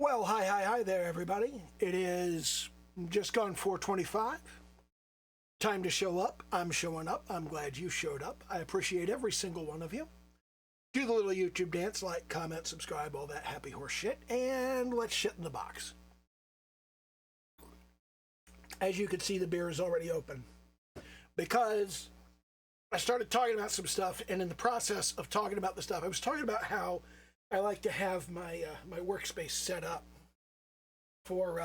Well, hi there, everybody. It is just gone 4:25. Time to show up. I'm showing up. I'm glad you showed up. I appreciate every single one of you. Do the little YouTube dance, like, comment, subscribe, all that happy horse shit, and let's shit in the box. As you can see, the beer is already open because I started talking about some stuff, and in the process of talking about the stuff, I was talking about how I like to have my my workspace set up for.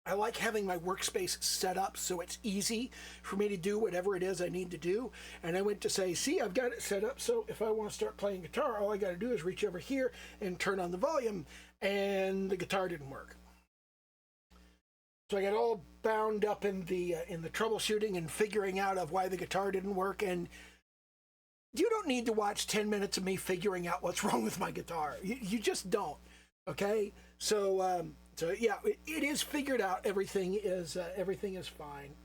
I like having my workspace set up so it's easy for me to do whatever it is I need to do. And I went to say, see, I've got it set up so if I want to start playing guitar, all I got to do is reach over here and turn on the volume, and the guitar didn't work. So I got all bound up in the troubleshooting and figuring out of why the guitar didn't work. And you don't need to watch 10 minutes of me figuring out what's wrong with my guitar. You just don't. Okay. So yeah, it is figured out. Everything is fine.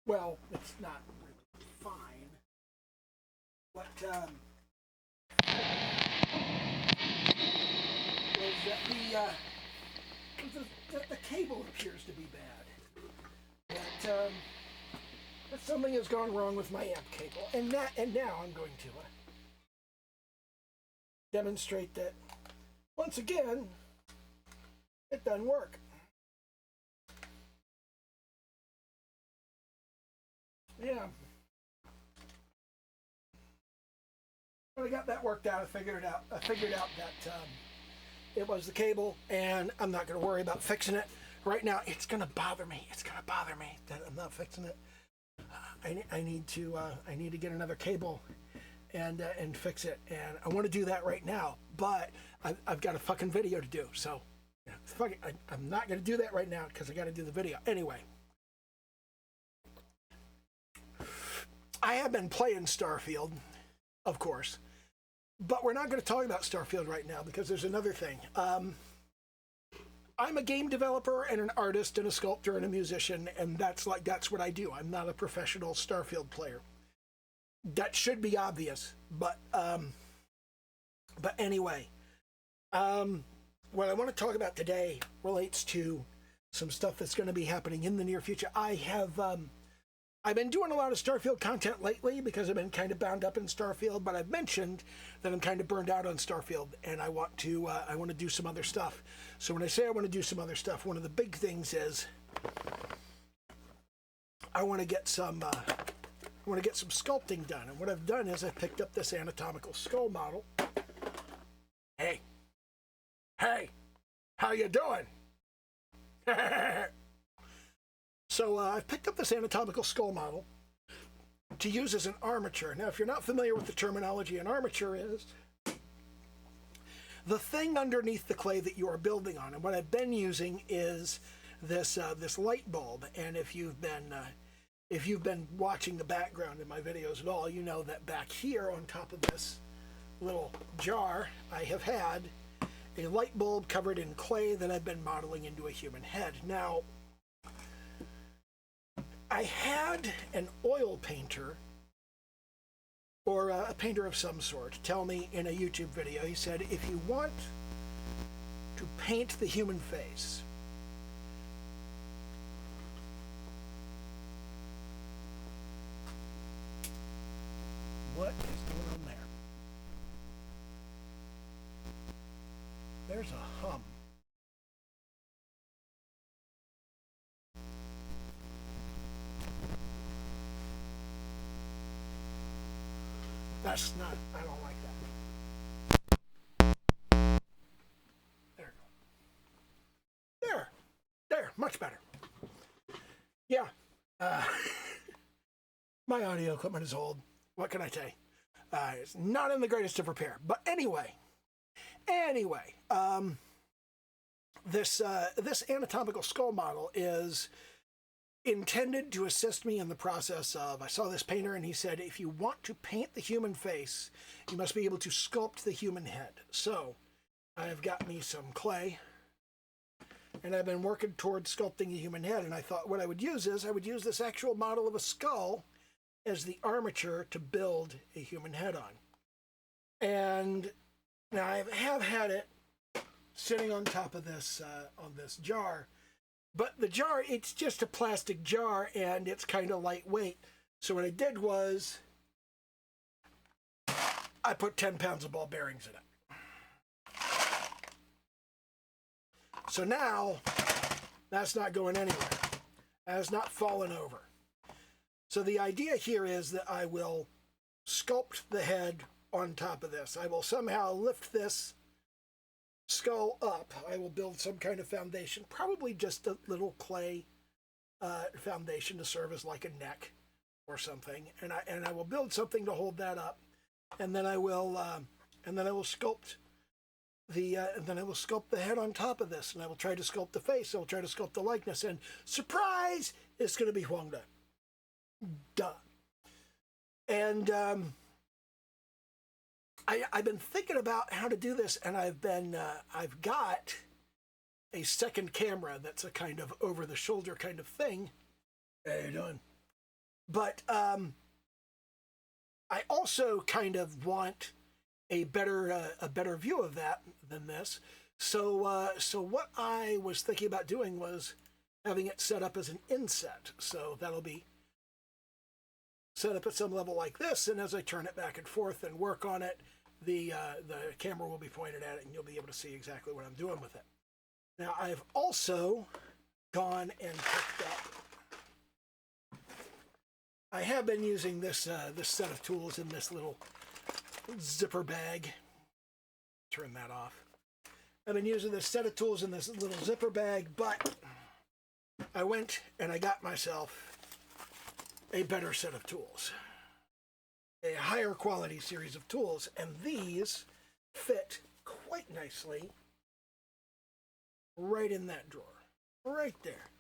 Well, it's not really fine, but the cable appears to be bad. But something has gone wrong with my amp cable, and now I'm going to demonstrate that once again it doesn't work. Yeah. When I got that worked out, I figured out that it was the cable, and I'm not going to worry about fixing it right now. It's going to bother me. It's going to bother me that I'm not fixing it. I need to get another cable and fix it, and I want to do that right now. But I've got a fucking video to do, so fuck it. I'm not going to do that right now because I got to do the video anyway. I have been playing Starfield, of course, but we're not going to talk about Starfield right now because there's another thing. I'm a game developer and an artist and a sculptor and a musician, and that's what I do. I'm not a professional Starfield player. That should be obvious, but anyway, what I want to talk about today relates to some stuff that's going to be happening in the near future. I've been doing a lot of Starfield content lately because I've been kind of bound up in Starfield, but I've mentioned that I'm kind of burned out on Starfield, and I want to do some other stuff. So when I say I want to do some other stuff, one of the big things is I want to get some sculpting done. And what I've done is I picked up this anatomical skull model. Hey, how you doing? So I've picked up this anatomical skull model to use as an armature. Now, if you're not familiar with the terminology, an armature is the thing underneath the clay that you are building on. And what I've been using is this light bulb. And if you've been watching the background in my videos at all, you know that back here on top of this little jar, I have had a light bulb covered in clay that I've been modeling into a human head. Now, I had an oil painter, or a painter of some sort, tell me in a YouTube video, he said, if you want to paint the human face, what is going on there? There's a hum. That's not, I don't like that. There, much better. Yeah, my audio equipment is old. What can I say? It's not in the greatest of repair. But anyway, this anatomical skull model is intended to assist me in the process of, I saw this painter and he said, if you want to paint the human face, you must be able to sculpt the human head. So I've got me some clay and I've been working towards sculpting a human head. And I thought what I would use is I would use this actual model of a skull as the armature to build a human head on. And now I have had it sitting on top of this jar. But the jar, it's just a plastic jar, and it's kind of lightweight. So what I did was I put 10 pounds of ball bearings in it. So now that's not going anywhere. That has not fallen over. So the idea here is that I will sculpt the head on top of this. I will somehow lift this skull up. I will build some kind of foundation, probably just a little clay foundation to serve as like a neck or something, and I will build something to hold that up, and then I will sculpt the head on top of this, and I will try to sculpt the face. I will try to sculpt the likeness, and surprise, it's going to be Huangda. Duh. And I've been thinking about how to do this, and I've got a second camera that's a kind of over-the-shoulder kind of thing. How you doing? But I also kind of want a better view of that than this. So what I was thinking about doing was having it set up as an inset. So that'll be set up at some level like this, and as I turn it back and forth and work on it, the camera will be pointed at it, and you'll be able to see exactly what I'm doing with it. Now, I've also gone and picked up. I have been using this set of tools in this little zipper bag. Turn that off. I've been using this set of tools in this little zipper bag, but I went and I got myself a better set of tools. A higher quality series of tools, and these fit quite nicely right in that drawer, right there.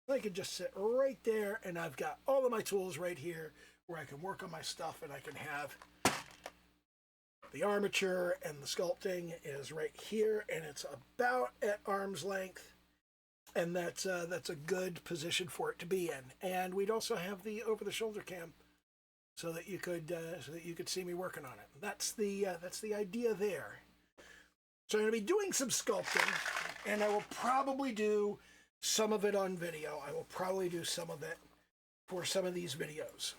They could just sit right there, and I've got all of my tools right here where I can work on my stuff, and I can have the armature, and the sculpting is right here, and it's about at arm's length, and that's a good position for it to be in. And we'd also have the over-the-shoulder cam, so that you could see me working on it. That's the idea there. So I'm going to be doing some sculpting, and I will probably do some of it on video. I will probably do some of it for some of these videos.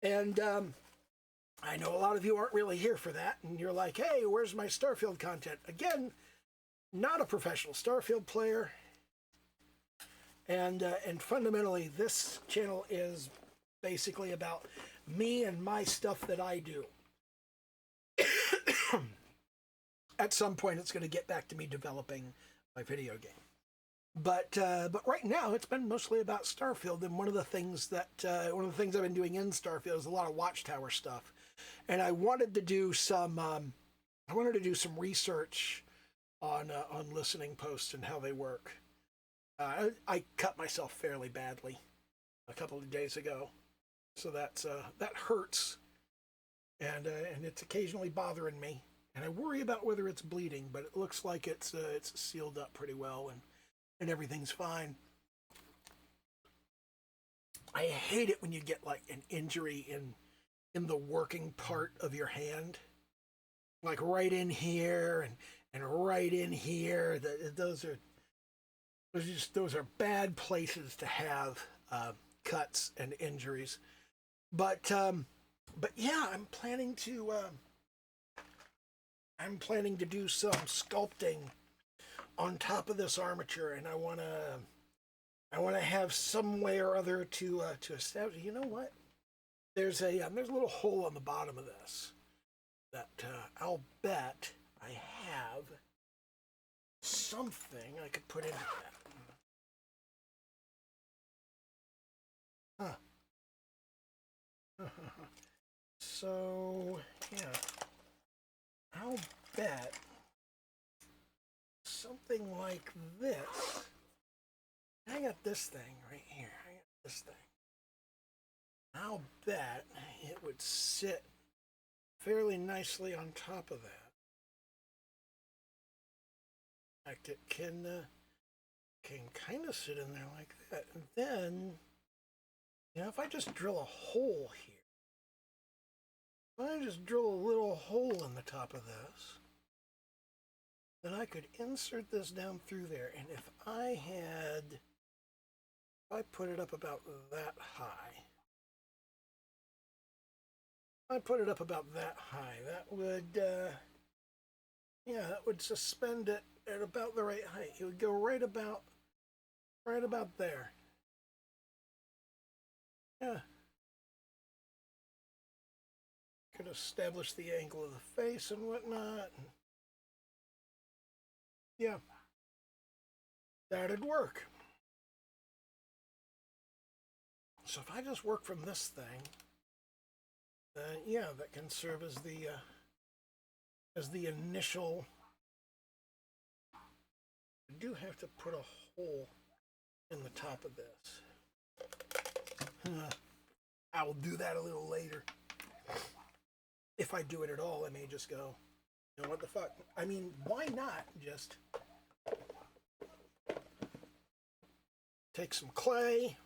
And I know a lot of you aren't really here for that, and you're like, hey, where's my Starfield content? Again, not a professional Starfield player, and fundamentally, this channel is basically about me and my stuff that I do. At some point, it's going to get back to me developing my video game. But right now, it's been mostly about Starfield, and one of the things I've been doing in Starfield is a lot of Watchtower stuff, and I wanted to do some research on listening posts and how they work. I cut myself fairly badly a couple of days ago, so that hurts, and it's occasionally bothering me, and I worry about whether it's bleeding, but it looks like it's sealed up pretty well, and everything's fine. I hate it when you get like an injury in the working part of your hand, like right in here and right in here. Those are bad places to have cuts and injuries. But yeah, I'm planning to do some sculpting on top of this armature, and I want to have some way or other to establish. You know what? There's a little hole on the bottom of this that I'll bet I have something I could put into that. Huh. So yeah, I'll bet something like this. I got this thing right here. I got this thing. I'll bet it would sit fairly nicely on top of that. In fact, it can kind of sit in there like that. And then, if I just drill a hole here, if I just drill a little hole in the top of this, then I could insert this down through there. And if I put it up about that high, that would, yeah, that would suspend it at about the right height. It would go right about there. Yeah. Could establish the angle of the face and whatnot. Yeah. That'd work. So if I just work from this thing, then yeah, that can serve as the initial. I do have to put a hole in the top of this. I will do that a little later. If I do it at all, I may just go, you know what the fuck? I mean, why not just take some clay,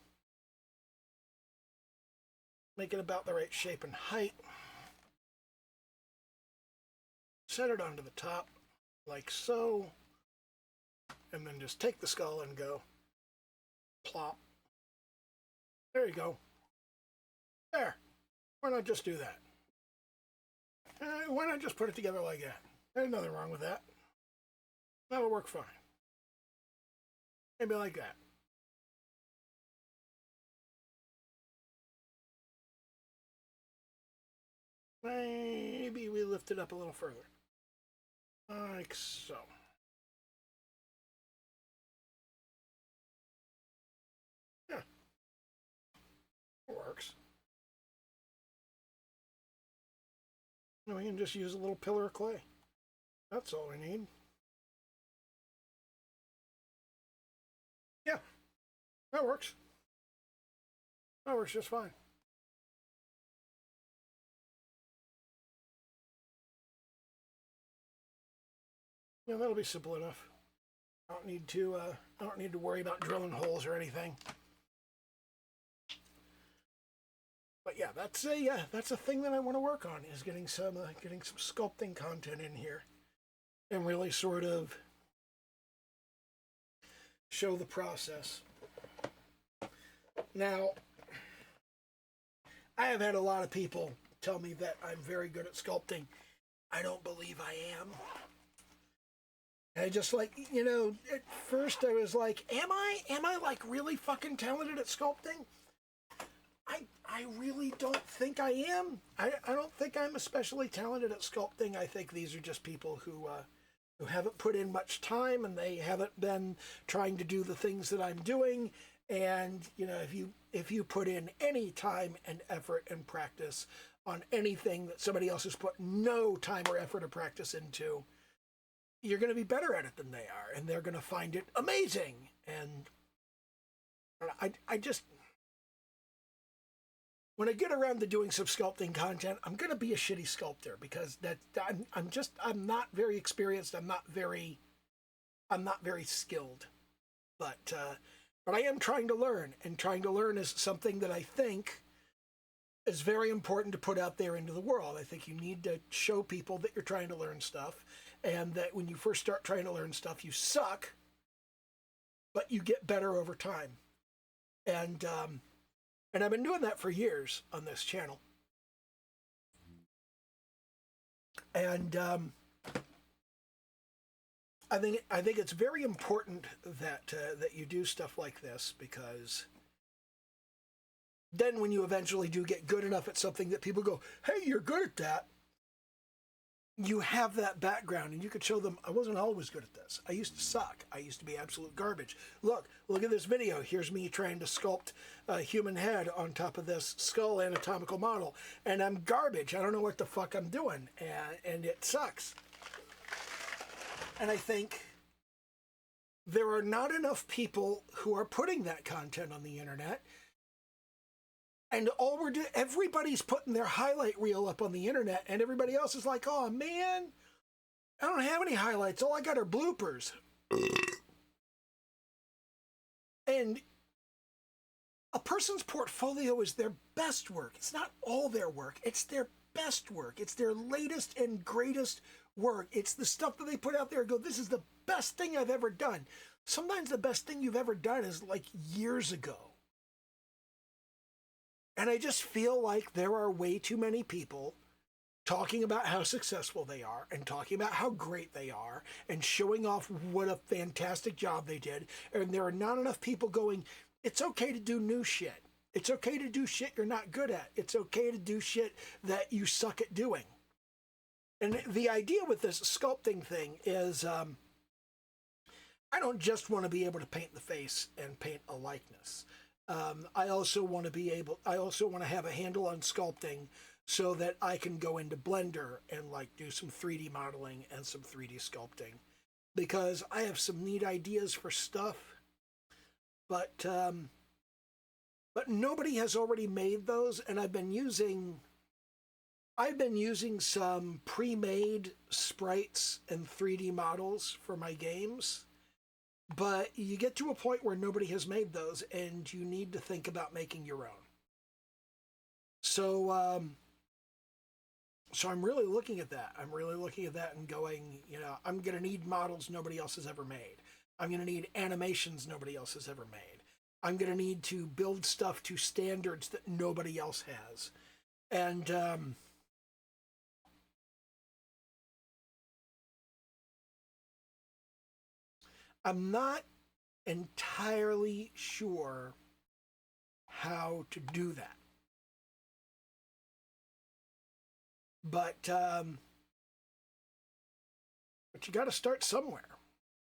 make it about the right shape and height, set it onto the top like so, and then just take the skull and go plop. There you go. There. Why not just do that? Why not just put it together like that? There's nothing wrong with that. That'll work fine. Maybe like that. Maybe we lift it up a little further. Like so. Yeah. It works. And we can just use a little pillar of clay. That's all we need. Yeah. That works. That works just fine. Yeah, that'll be simple enough. I don't need to worry about drilling holes or anything. But yeah, that's a thing that I want to work on, is getting some sculpting content in here, and really sort of show the process. Now, I have had a lot of people tell me that I'm very good at sculpting. I don't believe I am. And I just, like, you know, at first I was like, am I like really fucking talented at sculpting? I really don't think I am. I don't think I'm especially talented at sculpting. I think these are just people who haven't put in much time, and they haven't been trying to do the things that I'm doing. And, you know, if you put in any time and effort and practice on anything that somebody else has put no time or effort or practice into, you're going to be better at it than they are, and they're going to find it amazing. And I just, when I get around to doing some sculpting content, I'm going to be a shitty sculptor, because I'm not very experienced. I'm not very skilled, but I am trying to learn, and trying to learn is something that I think is very important to put out there into the world. I think you need to show people that you're trying to learn stuff, and that when you first start trying to learn stuff, you suck, but you get better over time. And I've been doing that for years on this channel. And I think it's very important that you do stuff like this, because then when you eventually do get good enough at something that people go, hey, you're good at that, you have that background, and you could show them, I wasn't always good at this. I used to suck. I used to be absolute garbage. Look at this video. Here's me trying to sculpt a human head on top of this skull anatomical model, and I'm garbage. I don't know what the fuck I'm doing, and it sucks. And I think there are not enough people who are putting that content on the internet. And everybody's putting their highlight reel up on the internet, and everybody else is like, oh man, I don't have any highlights. All I got are bloopers. And a person's portfolio is their best work. It's not all their work. It's their best work. It's their latest and greatest work. It's the stuff that they put out there and go, this is the best thing I've ever done. Sometimes the best thing you've ever done is like years ago. And I just feel like there are way too many people talking about how successful they are and talking about how great they are and showing off what a fantastic job they did. And there are not enough people going, it's okay to do new shit. It's okay to do shit you're not good at. It's okay to do shit that you suck at doing. And the idea with this sculpting thing is I don't just want to be able to paint the face and paint a likeness. I also want to have a handle on sculpting so that I can go into Blender and like do some 3D modeling and some 3D sculpting, because I have some neat ideas for stuff, but nobody has already made those, and I've been using some pre-made sprites and 3D models for my games. But you get to a point where nobody has made those, and you need to think about making your own. So, so I'm really looking at that. I'm really looking at that and going, I'm going to need models nobody else has ever made. I'm going to need animations nobody else has ever made. I'm going to need to build stuff to standards that nobody else has. And I'm not entirely sure how to do that. But you got to start somewhere.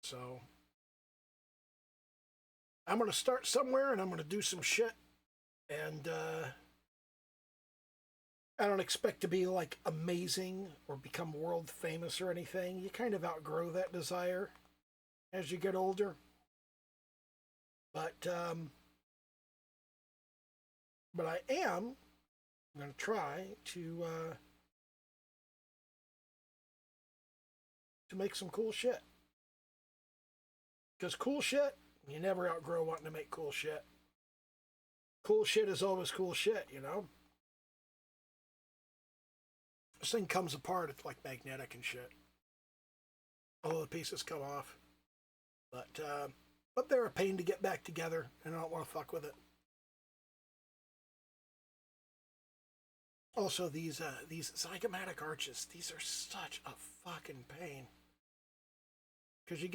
So I'm going to start somewhere, and I'm going to do some shit. And I don't expect to be like amazing or become world famous or anything. You kind of outgrow that desire as you get older. But I am going to try to make some cool shit. Because cool shit, you never outgrow wanting to make cool shit. Cool shit is always cool shit, This thing comes apart, it's like magnetic and shit. All the pieces come off. But they're a pain to get back together, and I don't want to fuck with it. Also, these zygomatic arches, these are such a fucking pain. Because you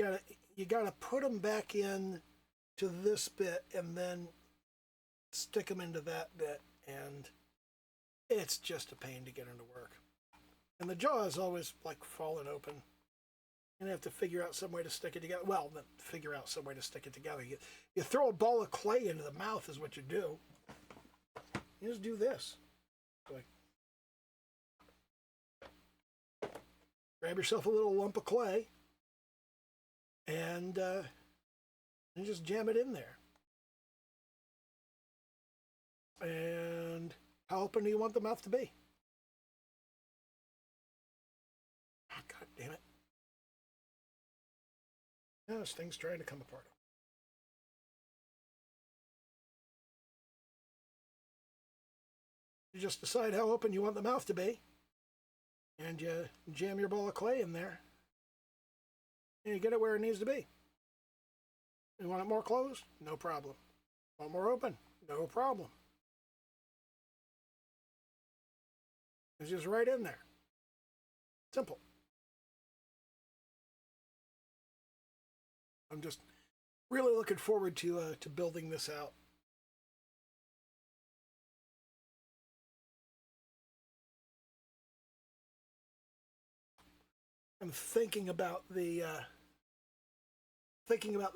gotta put them back in to this bit and then stick them into that bit, and it's just a pain to get into work. And the jaw is always like falling open. And you have to figure out some way to stick it together. Well, figure out some way to stick it together. You throw a ball of clay into the mouth is what you do. You just do this. Like, grab yourself a little lump of clay and just jam it in there. And how open do you want the mouth to be? Oh, God damn it. Yeah, this thing's trying to come apart. You just decide how open you want the mouth to be, and you jam your ball of clay in there, and you get it where it needs to be. You want it more closed? No problem. Want more open? No problem. It's just right in there. Simple. I'm just really looking forward to building this out. I'm thinking about the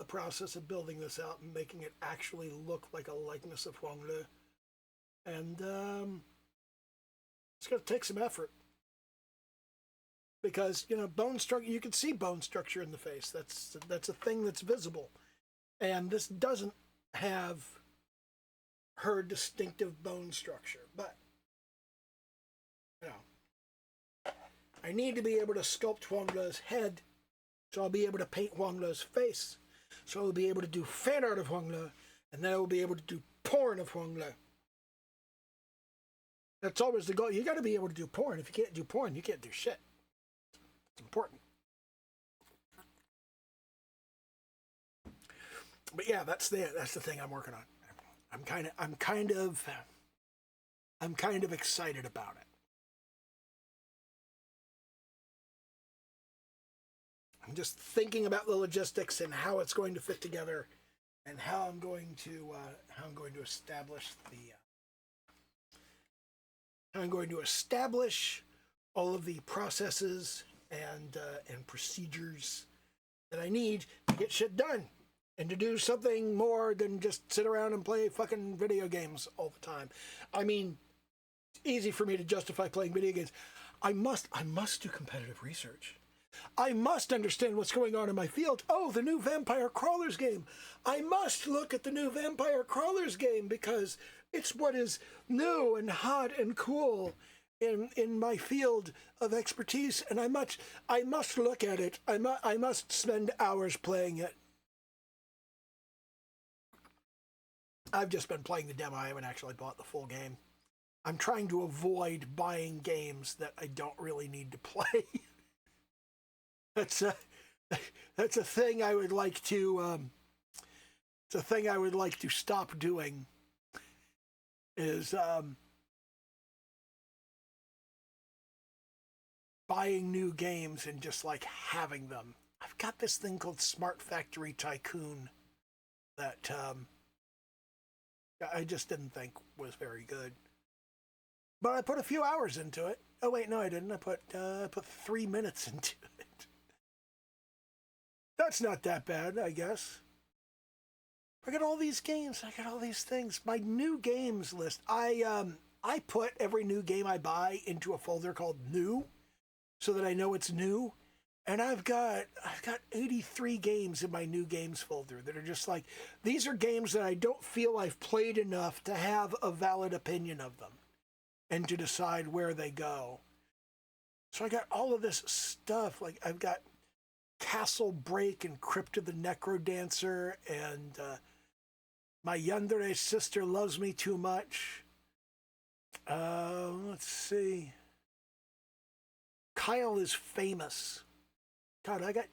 process of building this out and making it actually look like a likeness of Huang Le. And it's going to take some effort. Because, bone structure, you can see bone structure in the face. That's a thing that's visible. And this doesn't have her distinctive bone structure. But, I need to be able to sculpt Huang Le's head, so I'll be able to paint Huang Le's face. So I'll be able to do fan art of Huang Le, and then I will be able to do porn of Huang Le. That's always the goal. You got to be able to do porn. If you can't do porn, you can't do shit. It's important. But yeah, that's the thing I'm working on. I'm kind of excited about it. I'm just thinking about the logistics and how it's going to fit together, and how I'm going to establish all of the processes and procedures that I need to get shit done, and to do something more than just sit around and play fucking video games all the time. I mean, it's easy for me to justify playing video games. I must do competitive research. I must understand what's going on in my field. Oh, the new Vampire Crawlers game. I must look at the new Vampire Crawlers game because it's what is new and hot and cool in my field of expertise, and I must look at it. I must spend hours playing it. I've just been playing the demo. I haven't actually bought the full game. I'm trying to avoid buying games that I don't really need to play. That's a thing I would like to. It's a thing I would like to stop doing. Is buying new games and just like having them. I've got this thing called Smart Factory Tycoon that I just didn't think was very good. But I put a few hours into it. Oh wait, no, I didn't. I put 3 minutes into it. That's not that bad, I guess. I got all these games. I got all these things. My new games list. I put every new game I buy into a folder called New, so that I know it's new. And I've got 83 games in my new games folder that are just like, these are games that I don't feel I've played enough to have a valid opinion of them and to decide where they go. So I got all of this stuff. Like I've got Castle Break and Crypt of the Necrodancer and My Yandere Sister Loves Me Too Much. Let's see. Kyle is Famous. God, I got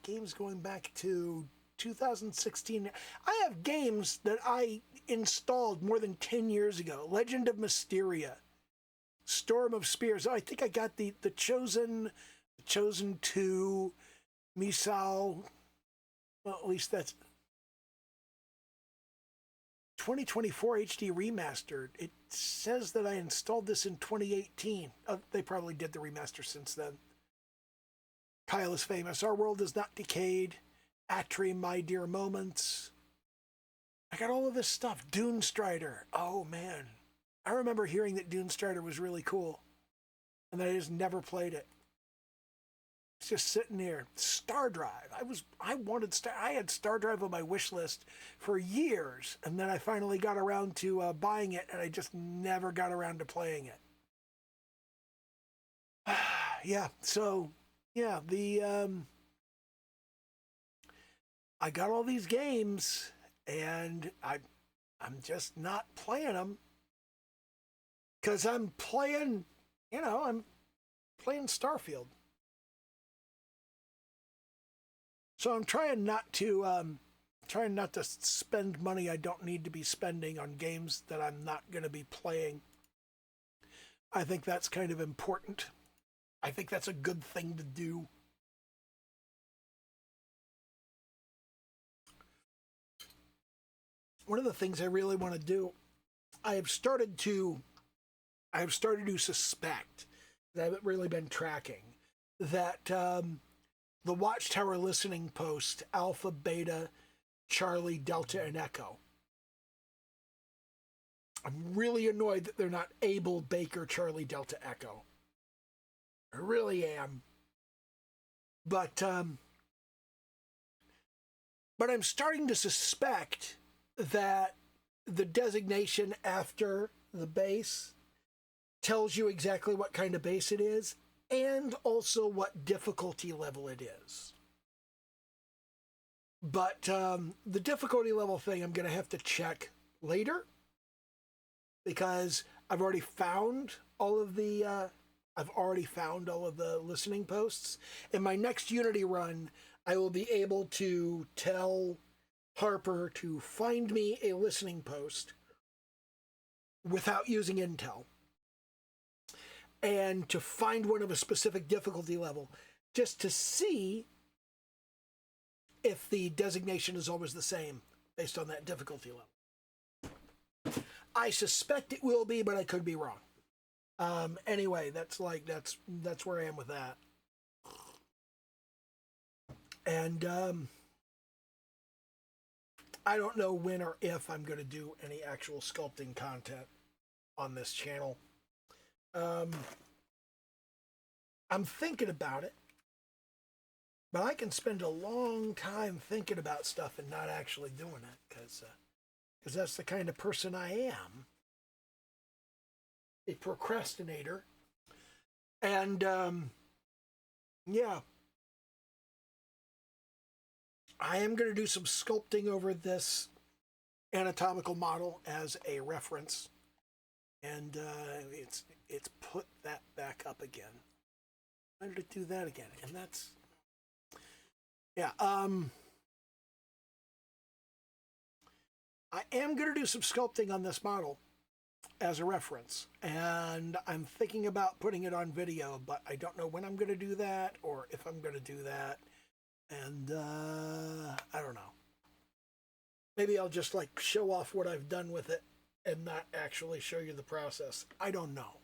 games going back to 2016. I have games that I installed more than 10 years ago. Legend of Mysteria, Storm of Spears. I think I got the Chosen 2, Misao. Well, at least that's 2024 HD remastered. It says that I installed this in 2018. They probably did the remaster since then. Kyle is Famous. Our World Is Not Decayed. Atri, My Dear Moments. I got all of this stuff. Dune Strider. Oh, man. I remember hearing that Dune Strider was really cool. And that I just never played it. It's just sitting there. Star Drive. I had Star Drive on my wish list for years. And then I finally got around to buying it. And I just never got around to playing it. Yeah, so... Yeah, I got all these games, and I'm just not playing them because I'm playing Starfield. So I'm trying not to spend money I don't need to be spending on games that I'm not going to be playing. I think that's kind of important. I think that's a good thing to do. One of the things I really want to do, I have started to suspect, that I haven't really been tracking, that the Watchtower Listening Post, Alpha, Beta, Charlie, Delta, and Echo. I'm really annoyed that they're not Able, Baker, Charlie, Delta, Echo. I really am. But I'm starting to suspect that the designation after the base tells you exactly what kind of base it is and also what difficulty level it is. But the difficulty level thing I'm going to have to check later because I've already found all of the I've already found all of the listening posts. In my next Unity run, I will be able to tell Harper to find me a listening post without using Intel, and to find one of a specific difficulty level, just to see if the designation is always the same based on that difficulty level. I suspect it will be, but I could be wrong. Anyway, that's where I am with that. And I don't know when or if I'm going to do any actual sculpting content on this channel. I'm thinking about it, but I can spend a long time thinking about stuff and not actually doing it, because that's the kind of person I am. A procrastinator. And yeah, I am going to do some sculpting over this anatomical model as a reference, and it's put that back up again. Why did it do that again? And that's, yeah. I am going to do some sculpting on this model as a reference, and I'm thinking about putting it on video, but I don't know when I'm going to do that or if I'm going to do that, and I don't know. Maybe I'll just like show off what I've done with it and not actually show you the process. I don't know.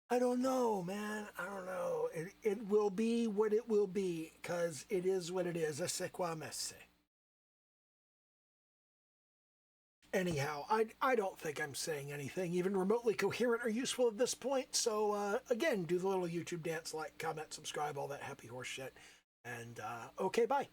I don't know, man. I don't know. It will be what it will be, because it is what it is. C'est quoi messe. Anyhow, I don't think I'm saying anything even remotely coherent or useful at this point. So, again, do the little YouTube dance, like, comment, subscribe, all that happy horse shit. And, okay, bye.